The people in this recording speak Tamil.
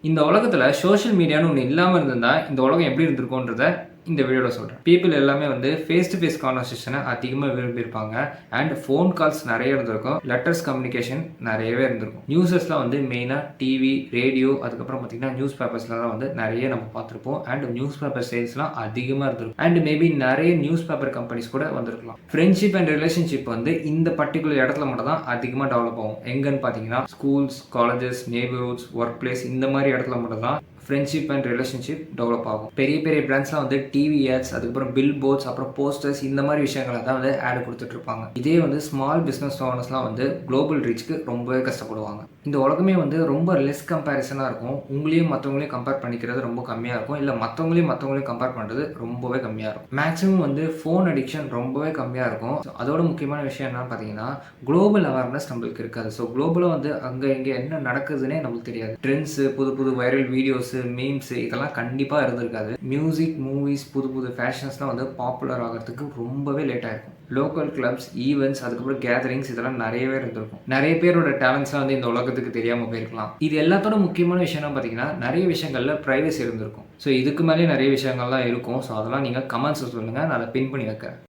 இந்த உலகத்துல சோஷியல் மீடியான்னு ஒண்ணு இல்லாம இருந்திருந்தா, இந்த உலகம் எப்படி இருந்திருக்கும்ன்றத இந்த வீடியோல சொல்றேன். பீப்பிள் எல்லாமே வந்து ஃபேஸ் டு ஃபேஸ் கான்வர்சேஷன அதிகமா விரும்பியிருப்பாங்க. அண்ட் ஃபோன் கால்ஸ் நெறைய இருந்திருக்கும். லெட்டர்ஸ் கம்யூனிகேஷன் நெறையவே இருந்திருக்கும். நியூஸஸ்லாம் வந்து மெயினா டிவி, ரேடியோ அதுக்கப்புறம் பார்த்தீங்கன்னா, நியூஸ் பேப்பர்ஸ்லலாம் வந்து நெறைய நம்ம பார்த்துருப்போம். அண்ட் நியூஸ் பேப்பர் சேல்ஸ்லாம் அதிகமா இருந்திருக்கும். அண்ட் மேபி நெறைய நியூஸ் பேப்பர் கம்பெனிஸ் கூட வந்திருக்கலாம். ஃப்ரெண்ட்ஷிப் அண்ட் ரிலேஷன்ஷிப் வந்து இந்த பர்ட்டிகுலர் இடத்துல மட்டும் தான் அதிகமா டெவலப் ஆகும். எங்கன்னு பார்த்தீங்கன்னா, schools, colleges, neighbourhoods, work place இந்த மாதிரி இடத்துல மட்டும் தான் ஃப்ரெண்ட்ஷிப் அண்ட் ரிலேஷன்ஷிப் டெவலப் ஆகும். பெரிய பெரிய பிராண்ட்ஸ்லாம் வந்து டிவி ஆட்ஸ், அதுக்கப்புறம் பில் போர்ட்ஸ், அப்புறம் போஸ்டர்ஸ் இந்த மாதிரி விஷயங்களை தான் வந்து ஆட் கொடுத்துட்டு இருப்பாங்க. இதே வந்து ஸ்மால் பிஸ்னஸ் ஓனர்ஸ்லாம் வந்து குளோபல் ரீச்சுக்கு ரொம்பவே கஷ்டப்படுவாங்க. இந்த உலகமே வந்து ரொம்ப லெஸ் கம்பேரிசனாக இருக்கும். உங்களையும் மற்றவங்களையும் கம்பேர் பண்ணிக்கிறது ரொம்ப கம்மியாக இருக்கும். இல்லை மற்றவங்களையும் கம்பேர் பண்ணுறது ரொம்பவே கம்மியாக இருக்கும். மேக்ஸிமம் வந்து ஃபோன் அடிக்ஷன் ரொம்பவே கம்மியாக இருக்கும். அதோட முக்கியமான விஷயம் என்னன்னு பார்த்தீங்கன்னா, குளோபல் அவேர்னஸ் நம்மளுக்கு இருக்காது. ஸோ குளோபலாக வந்து அங்கே இங்கே என்ன நடக்குதுன்னே நமக்கு தெரியாது. ட்ரெண்ட்ஸு, புது புது வைரல் வீடியோஸ், மீம்ஸ் இதெல்லாம் கண்டிப்பாக இருந்திருக்காது. மியூசிக், மூவிஸ், புது புது ஃபேஷன்ஸ்லாம் வந்து பாப்புலர் ஆகிறதுக்கு ரொம்பவே லேட் ஆகிருக்கும். லோக்கல் கிளப்ஸ், ஈவெண்ட்ஸ், அதுக்கப்புறம் கேதரிங்ஸ் இதெல்லாம் நிறையவே இருந்திருக்கும். நிறைய பேரோட டேலண்ட்ஸ்லாம் வந்து இந்த உலகத்துக்கு தெரியாமல் போயிருக்கலாம். இது எல்லாத்தோட முக்கியமான விஷயம்னா பார்த்தீங்கன்னா, நிறைய விஷயங்கள்ல ப்ரைவசி இருந்திருக்கும். ஸோ இதுக்கு மேலே நிறைய விஷயங்கள்லாம் இருக்கும். ஸோ அதெல்லாம் நீங்கள் கமெண்ட்ஸ் சொல்லுங்கள், நான் அதை பின் பண்ணி வைக்கிறேன்.